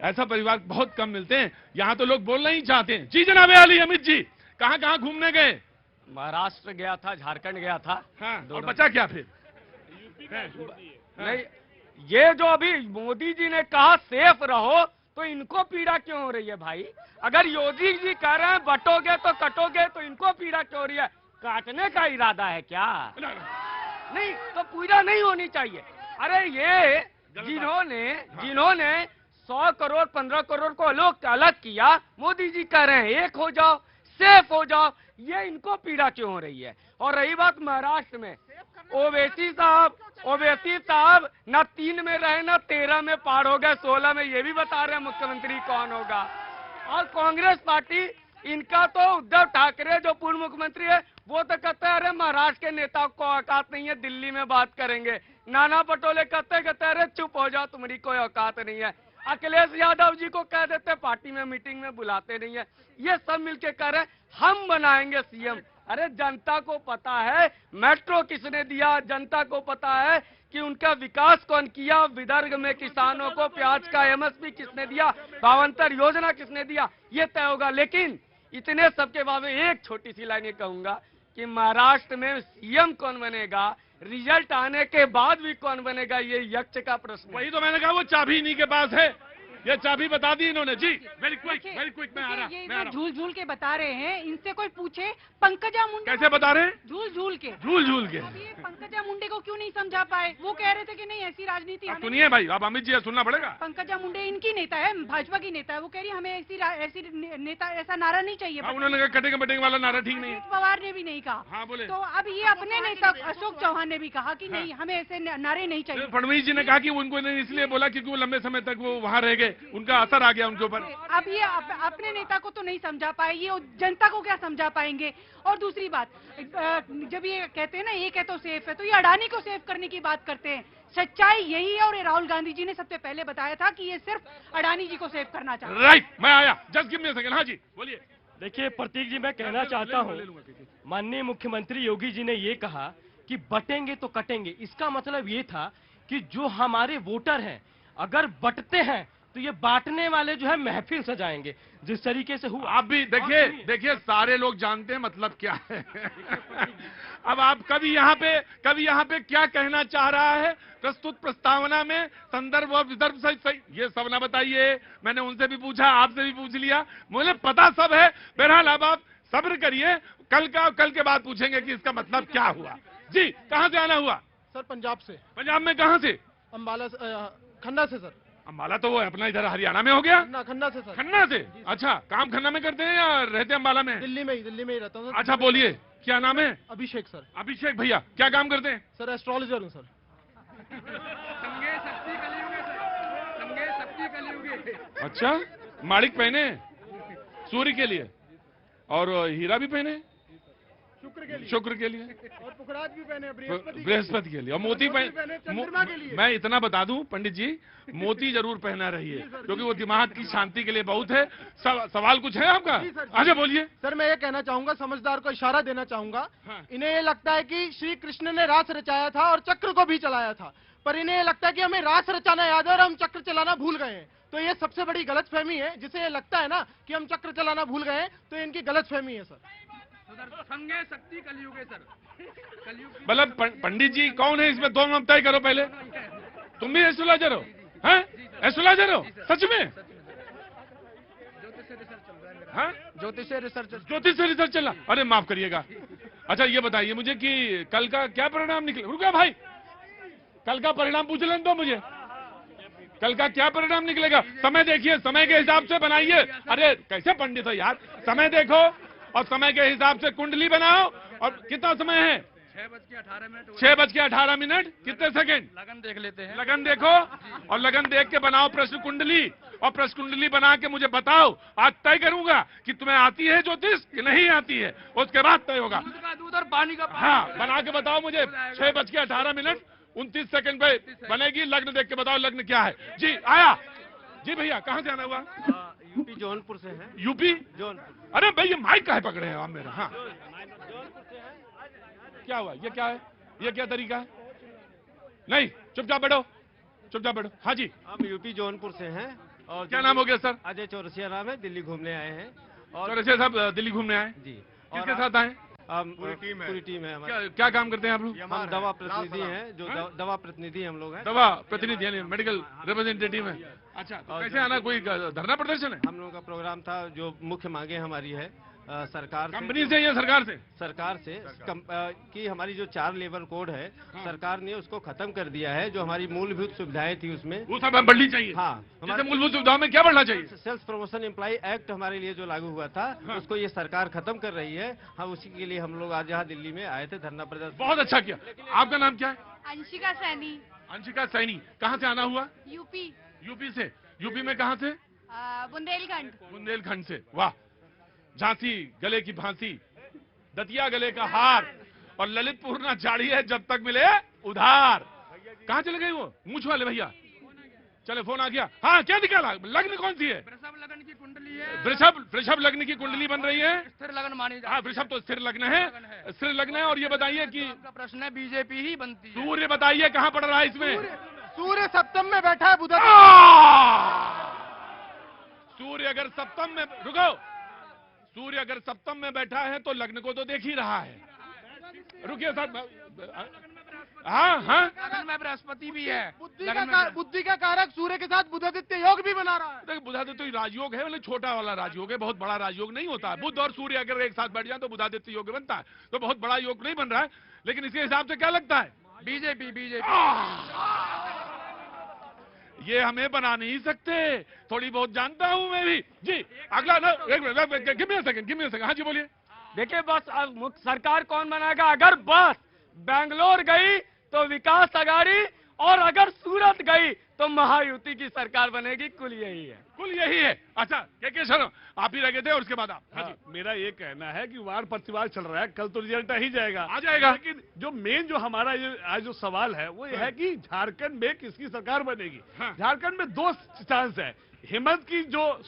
ऐसा परिवार बहुत कम मिलते हैं। यहाँ तो लोग बोलना ही चाहते हैं। जी जनाब अली। अमित जी, कहाँ कहाँ घूमने गए?
महाराष्ट्र गया था, झारखंड गया था।
हाँ, और बचा क्या फिर?
नहीं, ये जो अभी मोदी जी ने कहा सेफ रहो, तो इनको पीड़ा क्यों हो रही है भाई? अगर योगी जी कह रहे हैं बटोगे तो कटोगे, तो इनको पीड़ा क्यों हो रही है? काटने का इरादा है क्या? नहीं तो पीड़ा नहीं होनी चाहिए। अरे ये जिन्होंने 100 करोड़ 15 करोड़ को अलग किया, मोदी जी कह रहे हैं एक हो जाओ, सेफ हो जाओ, ये इनको पीड़ा क्यों हो रही है? और रही बात महाराष्ट्र में, ओवैसी साहब ना 3 में रहे ना 13 में पार हो गए, 16 में ये भी बता रहे हैं मुख्यमंत्री कौन होगा। और कांग्रेस पार्टी, इनका तो उद्धव ठाकरे जो पूर्व मुख्यमंत्री है, वो तो कहते हैं अरे महाराष्ट्र के नेताओं को औकात नहीं है, दिल्ली में बात करेंगे। नाना पटोले कहते अरे चुप हो जाओ, तुम्हारी कोई औकात नहीं है। अखिलेश यादव जी को कह देते पार्टी में मीटिंग में बुलाते नहीं है। ये सब मिलके कह रहे हम बनाएंगे सीएम। अरे जनता को पता है मेट्रो किसने दिया, जनता को पता है कि उनका विकास कौन किया, विदर्भ में किसानों को प्याज का एमएसपी किसने दिया, 52 योजना किसने दिया, ये तय होगा। लेकिन इतने सबके बावजूद एक छोटी सी लाइन ये कहूंगा कि महाराष्ट्र में सीएम कौन बनेगा, रिजल्ट आने के बाद भी कौन बनेगा, ये यक्ष का प्रश्न।
वही तो मैंने कहा, वो चाबी इन्हीं के पास है। ये चाबी बता दी इन्होंने। जी वेरी क्विक मैं आ रहा।
ये झूल झूल के बता रहे हैं, इनसे कोई पूछे पंकजा मुंडे
कैसे बता रहे हैं?
झूल झूल के।
अब
ये पंकजा मुंडे को क्यों नहीं समझा पाए? वो कह रहे थे कि नहीं ऐसी राजनीति
सुनिए भाई, अब अमित जी सुनना पड़ेगा।
पंकजा मुंडे इनकी नेता है, भाजपा की नेता है, वो कह रही हमें ऐसी नेता, ऐसा नारा नहीं चाहिए।
उन्होंने कहा कटेंगे बटेंगे वाला नारा ठीक नहीं है।
पवार ने भी नहीं कहा।
हाँ बोले।
तो अब ये अपने नेता अशोक चौहान ने भी कहा कि नहीं, हमें ऐसे नारे नहीं चाहिए।
फडणवीस जी ने कहा कि उनको इसलिए बोला क्योंकि वो लंबे समय तक वो वहाँ रह गए, उनका असर आ गया उनके ऊपर।
अब ये अपने नेता को तो नहीं समझा पाए, ये जनता को क्या समझा पाएंगे? और दूसरी बात, जब ये कहते हैं ना एक है तो सेफ है, तो ये अडानी को सेफ करने की बात करते हैं। सच्चाई यही है, और राहुल गांधी जी ने सबसे पहले बताया था कि ये सिर्फ अडानी जी को सेव करना चाहते हैं।
राइट, मैं आया, just give me a second. हाँ जी बोलिए।
देखिए प्रतीक जी, मैं कहना चाहता हूँ, माननीय मुख्यमंत्री योगी जी ने ये कहा कि बटेंगे तो कटेंगे, इसका मतलब ये था कि जो हमारे वोटर हैं अगर बटते हैं तो ये बांटने वाले जो है महफिल सजाएंगे, जिस तरीके से हुआ।
आप भी देखिए सारे लोग जानते हैं मतलब क्या है। अब आप कभी यहाँ पे क्या कहना चाह रहा है प्रस्तुत प्रस्तावना में, संदर्भ और विदर्भ सही ये सब ना बताइए। मैंने उनसे भी पूछा, आपसे भी पूछ लिया, मुझे पता सब है। बहरहाल अब आप सब्र करिए, कल के बाद पूछेंगे कि इसका मतलब क्या हुआ। जी कहाँ से आना हुआ?
सर पंजाब से।
पंजाब में कहाँ से?
अम्बाला खन्ना से सर।
अम्बाला तो वो अपना इधर हरियाणा में हो गया।
खन्ना से सर।
खन्ना से? अच्छा, काम खन्ना में करते हैं या रहते हैं अम्बाला में?
दिल्ली में ही रहता हूँ।
अच्छा बोलिए, क्या नाम है?
अभिषेक सर।
अभिषेक भैया, क्या काम करते हैं?
सर एस्ट्रोलॉजर हूँ सर।
अच्छा, माणिक पहने सूर्य के लिए और हीरा भी पहने शुक्र के लिए
और पुखराज भी पहने
बृहस्पति के लिए और मोती
चंद्रमा के लिए।
मैं इतना बता दूं पंडित जी, मोती जरूर पहना रहिए क्योंकि वो दिमाग की शांति के लिए बहुत है। सवाल कुछ है आपका? अच्छा बोलिए।
सर मैं ये कहना चाहूंगा, समझदार को इशारा देना चाहूंगा। इन्हें ये लगता है कि श्री कृष्ण ने रास रचाया था और चक्र को भी चलाया था, पर इन्हें ये लगता है कि हमें रास रचाना याद है और हम चक्र चलाना भूल गए हैं। तो ये सबसे बड़ी गलतफहमी है। जिसे ये लगता है ना कि हम चक्र चलाना भूल गए हैं, तो इनकी गलतफहमी है सर।
संगे शक्ति कलयुग है सर।
मतलब पंडित जी कौन है इसमें? दोनों तय करो पहले। तुम भी एस्ट्रोलॉजर हो? हैं? एस्ट्रोलॉजर हो सच में?
ज्योतिष
रिसर्च चला। अरे माफ करिएगा। अच्छा ये बताइए मुझे कि कल का क्या परिणाम निकले? रुका भाई, कल का परिणाम पूछ लें तो मुझे, कल का क्या परिणाम निकलेगा? समय देखिए, समय के हिसाब से बनाइए। अरे कैसे पंडित हो यार, समय देखो और समय के हिसाब से कुंडली बनाओ। और कितना समय है? 6:18 कितने सेकंड?
लगन देख लेते हैं।
लगन देखो और लगन देख के बनाओ प्रश्न कुंडली, और प्रश्न कुंडली बना के मुझे बताओ। आज तय करूंगा कि तुम्हें आती है ज्योतिष कि नहीं आती है, उसके बाद तय होगा।
दूध और पानी का
हाँ, बना के बताओ मुझे। 6:18 29 सेकंड पे बनेगी। लग्न देख के बताओ लग्न क्या है। जी आया जी भैया, कहाँ से आना हुआ?
यूपी जौनपुर से है।
यूपी
जौनपुर।
अरे भाई ये माइक काहे पकड़े हैं आप मेरा? हाँ क्या हुआ? ये क्या है? ये क्या तरीका है? नहीं, चुपचाप बैठो, चुपचाप बैठो। हाँ जी,
हम यूपी जौनपुर से हैं। और
क्या नाम हो गया सर?
अजय चौरसिया नाम है, दिल्ली घूमने आए हैं। और
चौरसिया साहब दिल्ली घूमने आए
जी।
किसके साथ आए?
पूरी टीम है हमारी।
क्या काम करते हैं आप लोग?
हम दवा प्रतिनिधि हैं, जो दवा प्रतिनिधि हम लोग हैं।
दवा प्रतिनिधि यानी मेडिकल रिप्रेजेंटेटिव है। अच्छा, तो कैसे आना? कोई धरना प्रदर्शन है?
हम लोगों का प्रोग्राम था, जो मुख्य मांगे हमारी है सरकार
कंपनी से या सरकार से?
सरकार से कि हमारी जो 4 लेबर कोड है, सरकार ने उसको खत्म कर दिया है। जो हमारी मूलभूत सुविधाएं थी उसमें
वो सब बढ़नी चाहिए।
हाँ,
हमारे मूलभूत सुविधाओं में क्या बढ़ना चाहिए?
सेल्स प्रमोशन एम्प्लॉय एक्ट हमारे लिए जो लागू हुआ था, उसको ये सरकार खत्म कर रही है। हम उसी के लिए हम लोग आज यहाँ दिल्ली में आए थे धरना प्रदर्शन।
बहुत अच्छा किया। आपका नाम क्या है?
अंशिका सैनी।
अंशिका सैनी, कहाँ से आना हुआ?
यूपी।
यूपी से? यूपी में कहाँ से?
बुंदेलखंड।
बुंदेलखंड से, वाह। झांसी गले की फांसी, दतिया गले का हार और ललितपुर ना झाड़ी है जब तक मिले उधार। कहाँ चले गए वो मूछ वाले भैया? चले फोन आ गया। हाँ क्या निकाला? लग्न कौन सी है?
वृषभ लगन की कुंडली है।
वृषभ लग्न की कुंडली बन रही है।
स्थिर लगन मानी जाती है।
हाँ, वृषभ तो स्थिर लग्न है, स्थिर लग्न है। और ये बताइए कि
प्रश्न है, बीजेपी ही बनती है।
सूर्य बताइए कहाँ पड़ रहा है इसमें?
सूर्य सप्तम में बैठा है बुध।
सूर्य अगर सप्तम में, रुको, सूर्य अगर सप्तम में बैठा है तो लग्न को तो देख ही रहा है। रुकिए सर। हाँ हाँ,
लगन में बृहस्पति भी है।
बुद्धि का कारक सूर्य के साथ बुधादित्य योग भी बना रहा है।
देखिए बुधादित्य राजयोग है, मतलब छोटा वाला राजयोग है, बहुत बड़ा राजयोग नहीं होता है। बुध और सूर्य अगर एक साथ बैठ जाए तो बुधादित्य योग बनता है, तो बहुत बड़ा योग नहीं बन रहा है। लेकिन इसके हिसाब से क्या लगता है?
बीजेपी।
ये हमें बना नहीं सकते, थोड़ी बहुत जानता हूं मैं भी। जी अगला ना, एक minute, give me a second. हाँ जी बोलिए।
देखिए बस अब सरकार कौन बनाएगा? अगर बस बेंगलोर गई तो विकास अघाड़ी, और अगर सूरत गई तो महायुति की सरकार बनेगी। कुल यही है,
कुल यही है। अच्छा के सर आप ही रह गए थे और उसके बाद आप? हाँ जी।
मेरा ये कहना है कि वार प्रतिवाद चल रहा है, कल तो रिजल्ट आ ही जाएगा।
आ जाएगा।
लेकिन जो मेन जो हमारा ये आज जो सवाल है वो ये है कि झारखंड में किसकी सरकार बनेगी। झारखंड में 2 चांस है। हेमंत की जो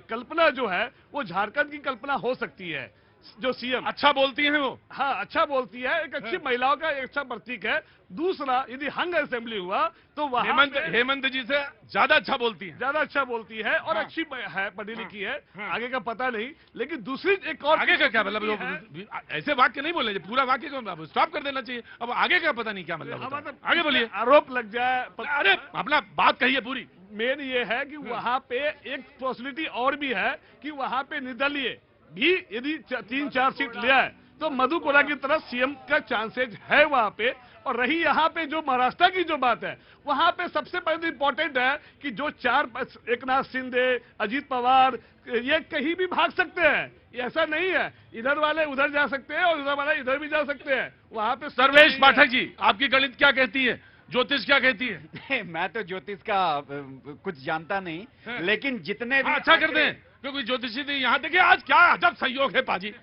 कल्पना जो है वो झारखंड की कल्पना हो सकती है, जो सीएम
अच्छा बोलती हैं वो।
हाँ अच्छा बोलती है, एक अच्छी महिलाओं का एक अच्छा प्रतीक है। दूसरा, यदि हंग असेंबली हुआ तो वहाँ
हेमंत जी से ज्यादा अच्छा बोलती है,
ज्यादा अच्छा बोलती है और अच्छी है, पढ़ी लिखी है। आगे का पता नहीं, लेकिन दूसरी एक और
आगे का क्या मतलब? ऐसे वाक्य नहीं बोले, पूरा वाक्य को स्टॉप कर देना चाहिए। अब आगे का पता नहीं क्या मतलब। आगे बोलिए।
आरोप लग जाए।
अरे अपना बात कहिए पूरी।
मेन ये है कि वहाँ पे एक पॉसिबिलिटी और भी है कि वहाँ पे निर्दलीय भी यदि 3-4 सीट ले आए तो मधुपुरा की तरफ सीएम का चांसेज है वहां पे। और रही यहाँ पे जो महाराष्ट्र की जो बात है, वहां पे सबसे पहले इंपॉर्टेंट है कि जो चार, एकनाथ शिंदे, अजीत पवार, ये कहीं भी भाग सकते हैं, ये ऐसा नहीं है। इधर वाले उधर जा सकते हैं और उधर वाले इधर भी जा सकते हैं। वहां पे
सर्वेश पाठक जी, आपकी गणित क्या कहती है, ज्योतिष क्या कहती है?
मैं तो ज्योतिष का कुछ जानता नहीं, लेकिन जितने भी
अच्छा कर दें, क्योंकि ज्योतिषी ने यहाँ देखिए आज क्या अजब सहयोग है पाजी,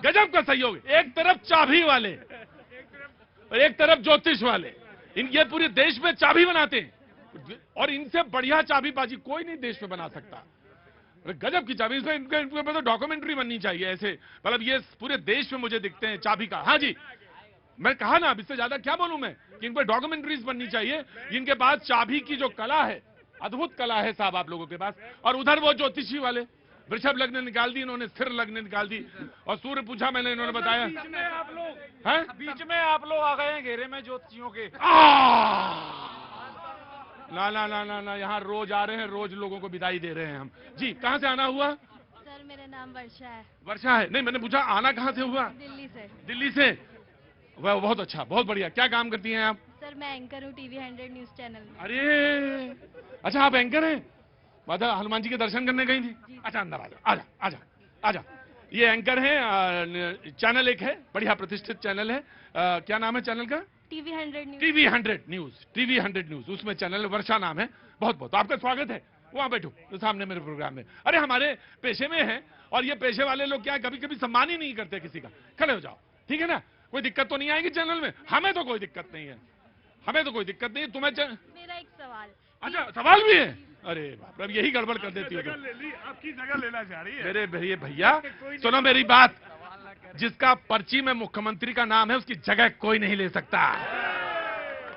गजब का सहयोग। एक तरफ चाबी वाले और एक तरफ ज्योतिष वाले, ये पूरे देश में चाबी बनाते हैं, और इनसे बढ़िया चाबी पाजी कोई नहीं देश में बना सकता। गजब की चाबी, इसमें इनके तो डॉक्यूमेंट्री बननी चाहिए ऐसे, मतलब ये पूरे देश में मुझे दिखते हैं चाबी का। हाँ जी, मैं कहा ना, अब इससे ज्यादा क्या बोलूं मैं, कि इन पर डॉक्यूमेंट्रीज बननी चाहिए। इनके पास चाबी की जो कला है, अद्भुत कला है साहब आप लोगों के पास। और उधर वो ज्योतिषी वाले वृषभ लग्न निकाल दी इन्होंने, स्थिर लग्न निकाल दी, और सूर्य पूछा मैंने, इन्होंने बताया
बीच में आप लोग आ गए हैं घेरे में ज्योतिषियों के।
ना ना ना ना ना, यहाँ रोज आ रहे हैं, रोज लोगों को विदाई दे रहे हैं हम। जी, कहाँ से आना हुआ?
सर मेरा नाम वर्षा है।
वर्षा है? नहीं, मैंने पूछा आना कहाँ से हुआ?
दिल्ली से।
दिल्ली से, वह बहुत अच्छा, बहुत बढ़िया। क्या काम करती हैं आप?
सर मैं एंकर हूँ टीवी 100 न्यूज चैनल में।
अरे अच्छा, आप एंकर हैं? माता हनुमान जी के दर्शन करने गई थी? अच्छा, अंदर आजा आजा आजा आजा। ये एंकर हैं, चैनल एक है, बढ़िया प्रतिष्ठित चैनल है, क्या नाम है चैनल का?
TV 100 news.
TV 100 news, TV 100 news, उसमें चैनल वर्षा नाम है। बहुत बहुत आपका स्वागत है। वहां बैठो तो सामने मेरे प्रोग्राम में। अरे हमारे पेशे में है, और ये पेशे वाले लोग क्या है, कभी कभी सम्मान ही नहीं करते किसी का। खड़े हो जाओ, ठीक है ना? कोई दिक्कत तो नहीं आएगी चैनल में? हमें तो कोई दिक्कत नहीं है, हमें तो कोई दिक्कत नहीं है। तुम्हें
मेरा एक सवाल।
अच्छा, सवाल भी है? अरे बाप रे, यही गड़बड़ कर देती हो।
आपकी जगह लेना चाह रही है।
मेरे भैया सुनो मेरी बात, जिसका पर्ची में मुख्यमंत्री का नाम है उसकी जगह कोई नहीं ले सकता।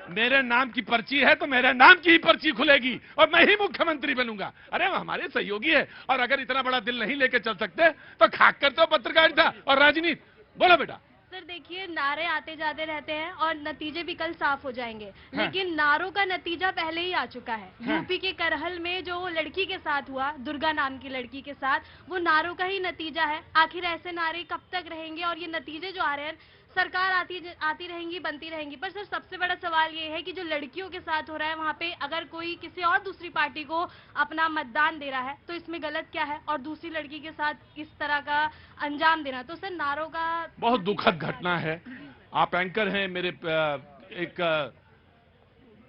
मेरे नाम की पर्ची है तो मेरे नाम की ही पर्ची खुलेगी और मैं ही मुख्यमंत्री बनूंगा। अरे वो हमारे सहयोगी है, और अगर इतना बड़ा दिल नहीं लेके चल सकते तो खाक करते हो पत्रकारिता और राजनीति। बोलो बेटा।
सर देखिए, नारे आते जाते रहते हैं और नतीजे भी कल साफ हो जाएंगे, लेकिन नारों का नतीजा पहले ही आ चुका है। यूपी के करहल में जो लड़की के साथ हुआ, दुर्गा नाम की लड़की के साथ, वो नारों का ही नतीजा है। आखिर ऐसे नारे कब तक रहेंगे? और ये नतीजे जो आ रहे हैं, सरकार आती रहेंगी, बनती रहेंगी, पर सर सबसे बड़ा सवाल ये है कि जो लड़कियों के साथ हो रहा है, वहाँ पे अगर कोई किसी और दूसरी पार्टी को अपना मतदान दे रहा है तो इसमें गलत क्या है? और दूसरी लड़की के साथ इस तरह का अंजाम देना, तो सर नारों का
बहुत दुखद घटना है। आप एंकर हैं, मेरे एक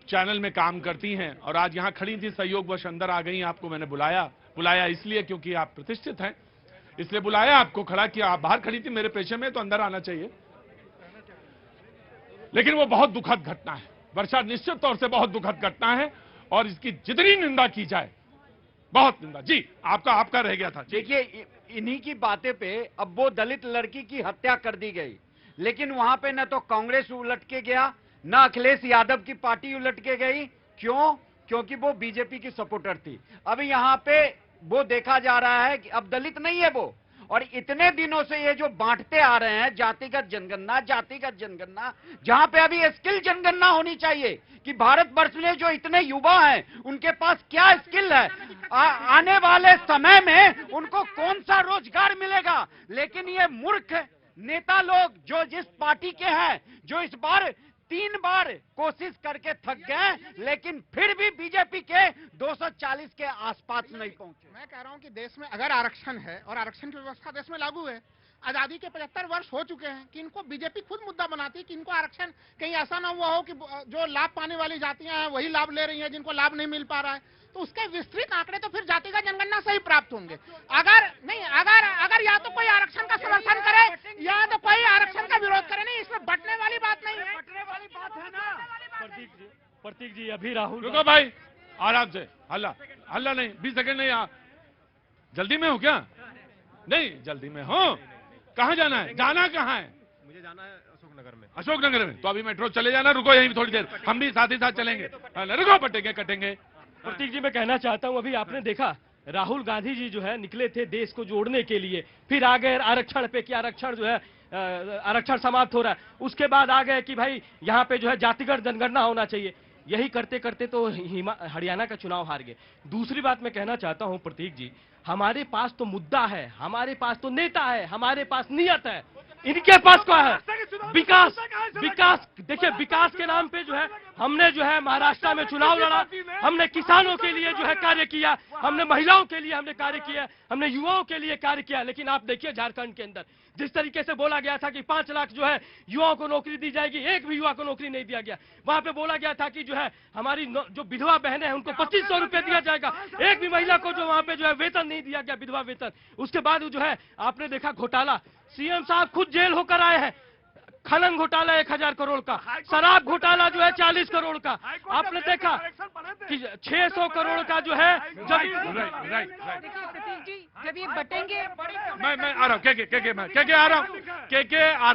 चैनल में काम करती हैं, और आज यहाँ खड़ी थी, सहयोगवश अंदर आ गई। आपको मैंने बुलाया इसलिए क्योंकि आप प्रतिष्ठित हैं, इसलिए बुलाया आपको, खड़ा किया। आप बाहर खड़ी थी, मेरे पेशे में तो अंदर आना चाहिए। लेकिन वो बहुत दुखद घटना है वर्षा, निश्चित तौर से बहुत दुखद घटना है, और इसकी जितनी निंदा की जाए, बहुत निंदा। जी, आपका रह गया था।
देखिए, इन्हीं की बातें पे अब वो दलित लड़की की हत्या कर दी गई, लेकिन वहां पे न तो कांग्रेस उलट के गया, न अखिलेश यादव की पार्टी उलट के गई। क्यों? क्योंकि वो बीजेपी की सपोर्टर थी। अब यहाँ पे वो देखा जा रहा है कि अब दलित नहीं है वो, और इतने दिनों से ये जो बांटते आ रहे हैं जातिगत जनगणना, जहां पे अभी स्किल जनगणना होनी चाहिए कि भारतवर्ष में जो इतने युवा हैं उनके पास क्या स्किल है, आने वाले समय में उनको कौन सा रोजगार मिलेगा। लेकिन ये मूर्ख नेता लोग जो जिस पार्टी के हैं, जो इस बार 3 बार कोशिश करके थक गए, लेकिन फिर भी बीजेपी के 240 के आसपास नहीं पहुंचे।
मैं कह रहा हूं कि देश में अगर आरक्षण है, और आरक्षण की व्यवस्था देश में लागू है, आजादी के 75 वर्ष हो चुके हैं, कि इनको बीजेपी खुद मुद्दा बनाती है कि इनको आरक्षण कहीं ऐसा ना हुआ हो कि जो लाभ पाने वाली जातियां हैं वही लाभ ले रही हैं जिनको लाभ नहीं मिल पा रहा है। तो उसके विस्तृत आंकड़े तो फिर जातिगत जनगणना से ही प्राप्त होंगे। अगर या तो कोई आरक्षण का समर्थन करे या तो कोई आरक्षण का विरोध करे। नहीं, इसमें बंटने वाली बात नहीं है, बंटने वाली बात है ना।
प्रतीक जी अभी राहुल,
रुको भाई, आराम से, हल्ला नहीं, 20 सेकंड नहीं। जल्दी में हो क्या? नहीं जल्दी में हो। कहाँ जाना है? जाना कहाँ है?
मुझे जाना है अशोकनगर में।
अशोकनगर में? तो अभी मेट्रो चले जाना, रुको यहीं थोड़ी देर, हम भी साथ ही साथ चलेंगे। रुको, कटेंगे।
प्रतीक जी मैं कहना चाहता हूं, अभी आपने देखा राहुल गांधी जी जो है निकले थे देश को जोड़ने के लिए, फिर आ गए आरक्षण पे कि आरक्षण जो है आरक्षण समाप्त हो रहा है, उसके बाद आ गए कि भाई यहाँ पे जो है जातिगत जनगणना होना चाहिए। यही करते करते तो हरियाणा का चुनाव हार गए। दूसरी बात मैं कहना चाहता हूं प्रतीक जी, हमारे पास तो मुद्दा है, हमारे पास तो नेता है, हमारे पास नियत है, इनके पास क्या है? विकास। विकास देखिए, विकास के नाम पे जो है हमने जो है महाराष्ट्र में चुनाव लड़ा, हमने किसानों के लिए जो है कार्य किया, हमने महिलाओं के लिए हमने कार्य किया, हमने युवाओं के लिए कार्य किया। लेकिन आप देखिए झारखंड के अंदर जिस तरीके से बोला गया था कि 5 लाख जो है युवाओं को नौकरी दी जाएगी, एक भी युवा को नौकरी नहीं दिया गया। वहां पे बोला गया था कि जो है हमारी जो विधवा बहनें हैं उनको 2500 रुपए दिया जाएगा, एक भी महिला को जो वहां पे जो है वेतन नहीं दिया गया, विधवा वेतन। उसके बाद जो है आपने देखा घोटाला, सीएम साहब खुद जेल होकर आए हैं। खनन घोटाला 1000 करोड़ का, शराब घोटाला जो है 40 करोड़ का। आपने देखा कि 600 करोड़ का जो है जब
सतीश जी जब ये बटेंगे,
मैं आ रहा हूँ के आ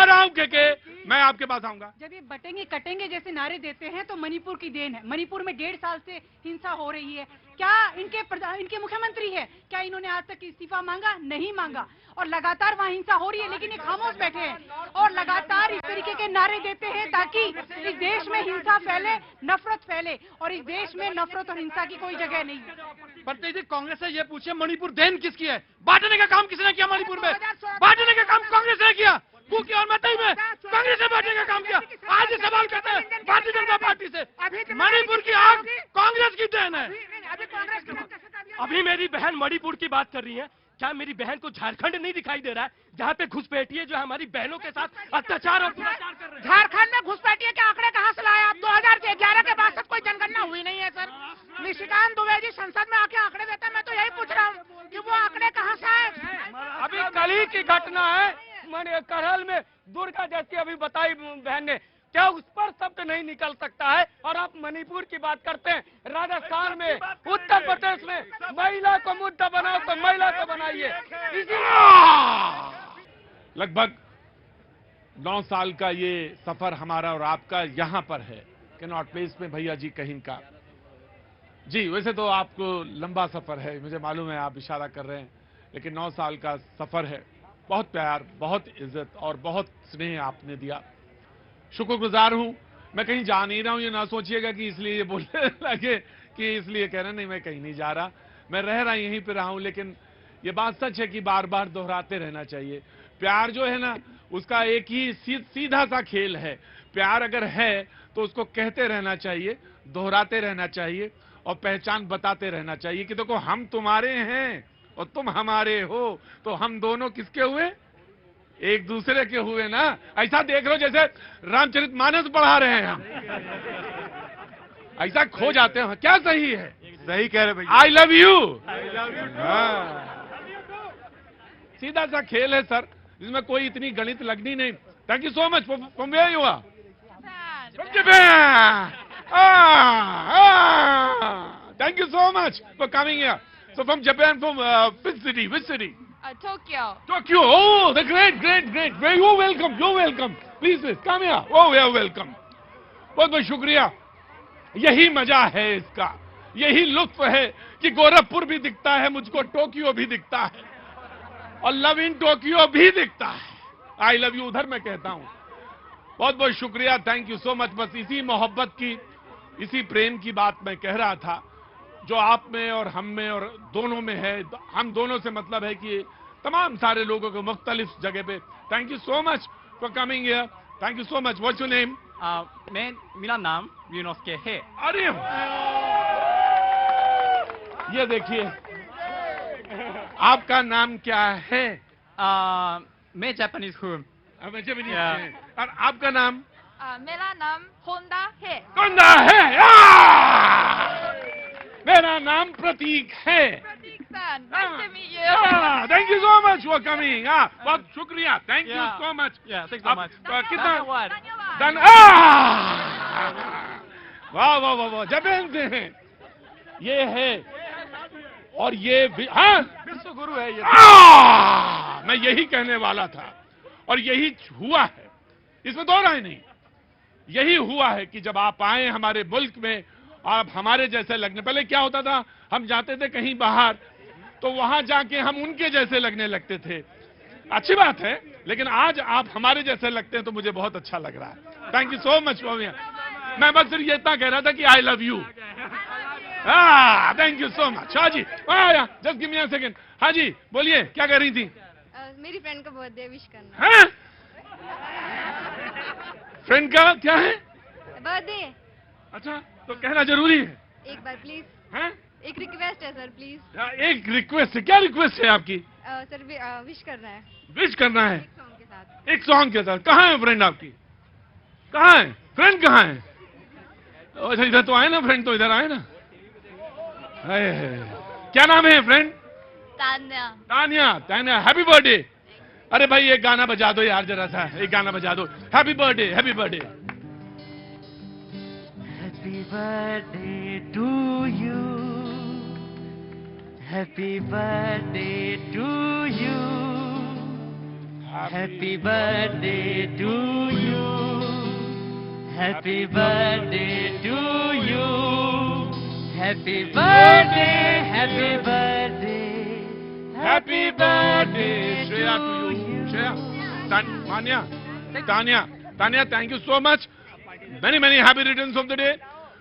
रहा हूँ के मैं आपके पास आऊंगा।
जब ये बटेंगे कटेंगे जैसे नारे देते हैं तो मणिपुर की देन है। मणिपुर में 1.5 साल से हिंसा हो रही है। क्या इनके मुख्यमंत्री है, क्या इन्होंने आज तक इस्तीफा मांगा? नहीं मांगा। और लगातार वहाँ हिंसा हो रही है लेकिन ये खामोश बैठे हैं और लगातार इस तरीके के नारे देते हैं ताकि इस देश में हिंसा फैले, नफरत फैले। और इस देश में नफरत और हिंसा की कोई जगह नहीं है।
प्रतीक जी, कांग्रेस से ये पूछे मणिपुर देन किसकी है? बांटने का काम किसने किया मणिपुर में? बांटने का काम कांग्रेस ने किया। कुकी और मतई में कांग्रेस ने बांटने का काम किया। आज ये सवाल करते हैं भारतीय जनता पार्टी से, मणिपुर की आग कांग्रेस की देन है।
अभी मेरी बहन मणिपुर की बात कर रही है, क्या मेरी बहन को झारखंड नहीं दिखाई दे रहा है जहाँ पे घुसपैठिए जो हमारी बहनों के साथ अत्याचार और दुराचार कर रहे हैं?
झारखंड में घुसपैठिए के आंकड़े कहाँ से लाए आप? 2011 के बाद कोई जनगणना हुई नहीं है सर। निशिकांत दुबे जी संसद में आके आंकड़े देते हैं। मैं तो यही पूछ रहा हूँ कि वो आंकड़े कहाँ से आए?
अभी कल ही की घटना है, मैंने करहल में दुर्गा जैसी अभी बताई बहन ने, क्या उस पर शब्द नहीं निकल सकता है? और आप मणिपुर की बात करते हैं, राजस्थान में, उत्तर प्रदेश में महिला को मुद्दा बनाओ तो महिला को बनाइए।
लगभग 9 साल का ये सफर हमारा और आपका यहाँ पर है कैनॉट प्लेस में भैया जी कहीं का। जी वैसे तो आपको लंबा सफर है, मुझे मालूम है, आप इशारा कर रहे हैं, लेकिन 9 साल का सफर है। बहुत प्यार, बहुत इज्जत और बहुत स्नेह आपने दिया। शुक्रगुजार हूं। मैं कहीं जा नहीं रहा हूं, ये ना सोचिएगा कि इसलिए ये बोलने लगे कि इसलिए कह रहे, नहीं मैं कहीं नहीं जा रहा, मैं रह रहा यहीं पे रहा हूं। लेकिन ये बात सच है कि बार बार दोहराते रहना चाहिए। प्यार जो है ना उसका एक ही सीधा सा खेल है। प्यार अगर है तो उसको कहते रहना चाहिए, दोहराते रहना चाहिए और पहचान बताते रहना चाहिए कि देखो हम तुम्हारे हैं और तुम हमारे हो, तो हम दोनों किसके हुए? एक दूसरे के हुए ना। ऐसा देख लो जैसे रामचरितमानस पढ़ा रहे हैं हम, ऐसा खो जाते हैं। क्या सही है?
सही कह रहे भैया।
आई लव यू। सीधा सा खेल है सर, जिसमें कोई इतनी गणित लगनी नहीं। Thank you so much from where you are? From Japan. Thank you so much for coming here. So from Japan, from which city? Which city?
Tokyo.
Tokyo. Oh, the great. Where you welcome? You're welcome. Please, come here. Oh, we are welcome. बहुत बहुत शुक्रिया। यही मजा है इसका, यही लुत्फ है कि गोरखपुर भी दिखता है मुझको, टोक्यो भी दिखता है और लव इन टोक्यो भी दिखता है। आई लव यू उधर मैं कहता हूं। बहुत बहुत शुक्रिया, थैंक यू सो मच। बस इसी मोहब्बत की, इसी प्रेम की बात मैं कह रहा था जो आप में और हम में और दोनों में है। हम दोनों से मतलब है कि तमाम सारे लोगों को मुख्तलिफ जगह पे। Thank you so much for coming here. Thank you so much. What's your name?
मेरा नाम यूनोस्के है।
अरे ये देखिए, आपका नाम क्या है?
मैं जापानीज हूँ।
मैं जापानीज है। और आपका नाम?
मेरा नाम होंडा है।
होंडा है। मेरा नाम प्रतीक है। Thank you so much for coming. बहुत शुक्रिया, थैंक यू सो मच। कितना धन। वाह वाह वाह वाह, जापान से हैं ये है। और ये भी हाँ
विश्व गुरु है ये।
मैं यही कहने वाला था और यही हुआ है, इसमें दो राय नहीं। यही हुआ है कि जब आप आए हमारे मुल्क में, आप हमारे जैसे लगने, पहले क्या होता था, हम जाते थे कहीं बाहर तो वहां जाके हम उनके जैसे लगने लगते थे। अच्छी बात है, लेकिन आज आप हमारे जैसे लगते हैं तो मुझे बहुत अच्छा लग रहा है। Thank you so much. मैं बस सिर्फ ये इतना कह रहा था कि I love you. Thank you so much. हाँ जी, just give me a second. हाँ जी बोलिए, क्या कह रही थी?
मेरी फ्रेंड का बर्थडे विश करना
है। फ्रेंड का क्या है?
बर्थडे।
अच्छा, तो कहना जरूरी है।
एक बार प्लीज।
हैं?
एक रिक्वेस्ट है सर प्लीज।
एक रिक्वेस्ट है। क्या रिक्वेस्ट है आपकी?
सर विश करना है
विश करना है
सॉन्ग के साथ।
एक सॉन्ग के साथ। कहाँ है फ्रेंड आपकी? कहाँ है फ्रेंड? कहाँ है? अच्छा, इधर तो आए ना फ्रेंड, तो इधर आए ना। क्या नाम है friend?
Tanya.
Tanya. Tanya, happy birthday. अरे भाई एक गाना बजा दो यार, जरा सा एक गाना बजा दो। Happy birthday, happy birthday.
Happy birthday to you, happy birthday to you, happy birthday to you, happy birthday to you, happy birthday, happy birthday,
happy birthday Shreya to you. Shreya, Tanya, Tanya, Tanya, thank you so much. Many many happy returns of the day.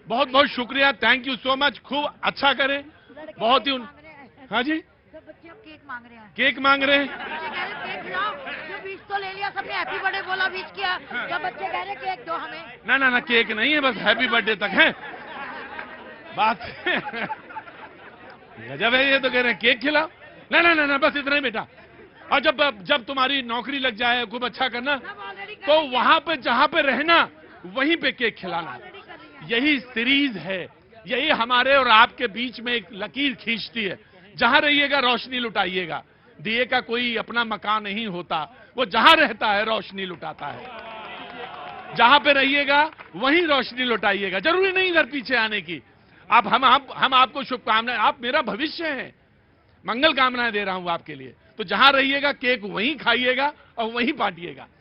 बहुत बहुत शुक्रिया, thank you so much. खूब अच्छा करें, बहुत ही। हाँ जी,
सब बच्चे केक मांग रहे हैं।
केक मांग रहे हैं।
बच्चे कह रहे केक खिलाओ, जो बीच तो ले लिया सबने, हैप्पी बर्थडे बोला, बीच किया, जब बच्चे कह रहे केक दो हमें।
ना ना ना, केक नहीं है, बस हैप्पी बर्थडे तक है बात। गजब है ये, तो कह रहे हैं केक खिलाओ। ना ना ना ना, बस इतना ही बेटा। और जब तुम्हारी नौकरी लग जाए, खूब अच्छा करना, तो वहां पे जहां पे रहना वहीं पे केक खिलाना। यही सीरीज है, यही हमारे और आपके बीच में एक लकीर खींचती है। जहां रहिएगा रोशनी लुटाइएगा। दिए का कोई अपना मकान नहीं होता, वो जहां रहता है रोशनी लुटाता है। जहां पे रहिएगा वहीं रोशनी लुटाइएगा। जरूरी नहीं इधर पीछे आने की। हम आपको शुभकामनाएं, आप मेरा भविष्य हैं, मंगल कामनाएं दे रहा हूं आपके लिए। तो जहां रहिएगा केक वहीं खाइएगा और वहीं बांटिएगा।